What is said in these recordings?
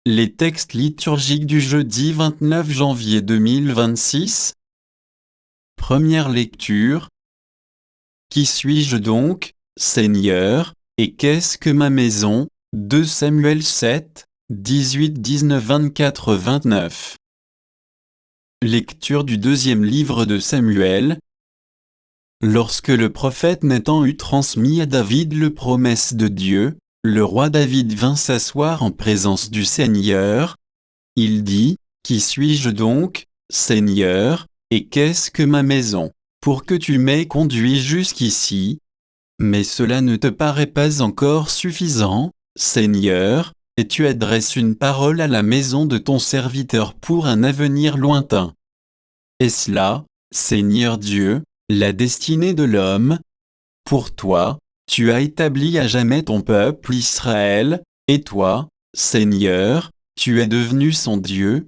Les textes liturgiques du jeudi 29 janvier 2026. Première lecture. Qui suis-je donc, Seigneur, et qu'est-ce que ma maison? 2 Samuel 7, 18, 19, 24, 29. Lecture du deuxième livre de Samuel. Lorsque le prophète Nathan eut transmis à David les promesses de Dieu, le roi David vint s'asseoir en présence du Seigneur. Il dit, « Qui suis-je donc, Seigneur, et qu'est-ce que ma maison, pour que tu m'aies conduit jusqu'ici? Mais cela ne te paraît pas encore suffisant, Seigneur, et tu adresses une parole à la maison de ton serviteur pour un avenir lointain. Est-ce là, Seigneur Dieu, la destinée de l'homme? Pour toi, tu as établi à jamais ton peuple Israël, et toi, Seigneur, tu es devenu son Dieu.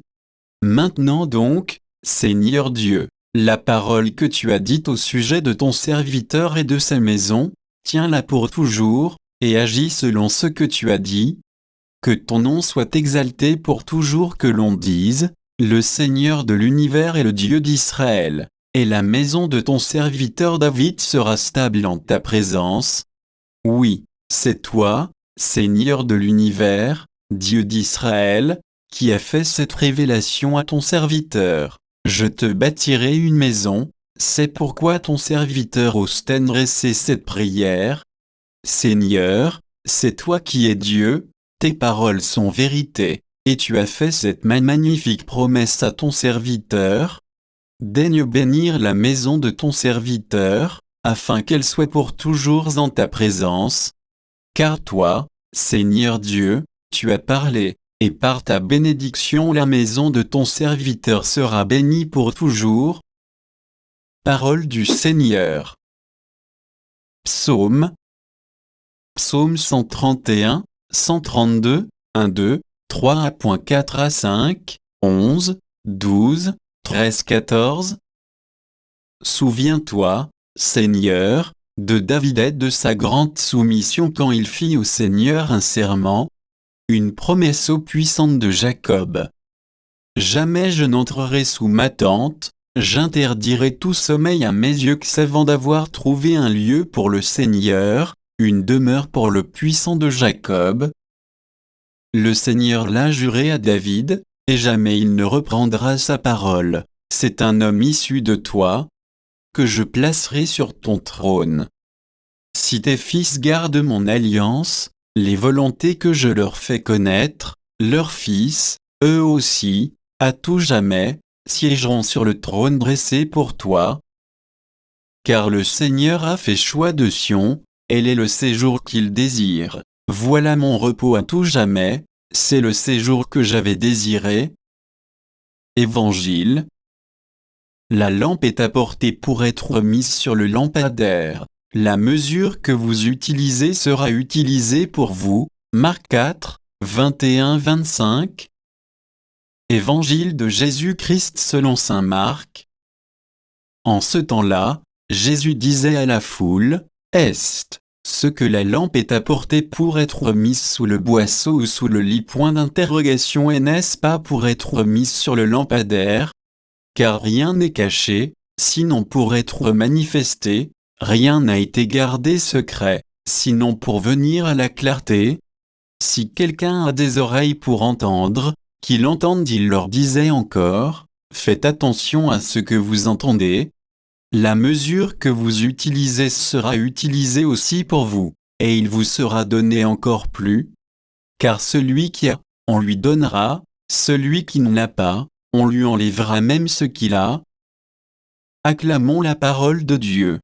Maintenant donc, Seigneur Dieu, la parole que tu as dite au sujet de ton serviteur et de sa maison, tiens-la pour toujours, et agis selon ce que tu as dit. Que ton nom soit exalté pour toujours, que l'on dise, le Seigneur de l'univers est le Dieu d'Israël, et la maison de ton serviteur David sera stable en ta présence. Oui, c'est toi, Seigneur de l'univers, Dieu d'Israël, qui a fait cette révélation à ton serviteur. Je te bâtirai une maison, c'est pourquoi ton serviteur ose t'adresser cette prière. Seigneur, c'est toi qui es Dieu, tes paroles sont vérité, et tu as fait cette magnifique promesse à ton serviteur. Daigne bénir la maison de ton serviteur, afin qu'elle soit pour toujours en ta présence. Car toi, Seigneur Dieu, tu as parlé, et par ta bénédiction la maison de ton serviteur sera bénie pour toujours. Parole du Seigneur. Psaume. Psaume 131, 132, 1, 2, 3.4 à 5, 11, 12, 13, 14. Souviens-toi, Seigneur, de David et de sa grande soumission quand il fit au Seigneur un serment, une promesse au puissante de Jacob. Jamais je n'entrerai sous ma tente, j'interdirai tout sommeil à mes yeux qu'avant d'avoir trouvé un lieu pour le Seigneur, une demeure pour le puissant de Jacob. Le Seigneur l'a juré à David, et jamais il ne reprendra sa parole. C'est un homme issu de toi, que je placerai sur ton trône. Si tes fils gardent mon alliance, les volontés que je leur fais connaître, leurs fils, eux aussi, à tout jamais, siégeront sur le trône dressé pour toi. Car le Seigneur a fait choix de Sion, elle est le séjour qu'il désire. Voilà mon repos à tout jamais, c'est le séjour que j'avais désiré. Évangile. La lampe est apportée pour être mise sur le lampadaire. La mesure que vous utilisez sera utilisée pour vous. Marc 4, 21-25. Évangile de Jésus-Christ selon saint Marc. En ce temps-là, Jésus disait à la foule, « Est ce que la lampe est apportée pour être mise sous le boisseau ou sous le lit ? » Point d'interrogation. Et n'est-ce pas pour être mise sur le lampadaire? Car rien n'est caché, sinon pour être manifesté, rien n'a été gardé secret, sinon pour venir à la clarté. Si quelqu'un a des oreilles pour entendre, qu'il entende. Il leur disait encore, faites attention à ce que vous entendez. La mesure que vous utilisez sera utilisée aussi pour vous, et il vous sera donné encore plus. Car celui qui a, on lui donnera, celui qui n'en a pas, on lui enlèvera même ce qu'il a. Acclamons la parole de Dieu.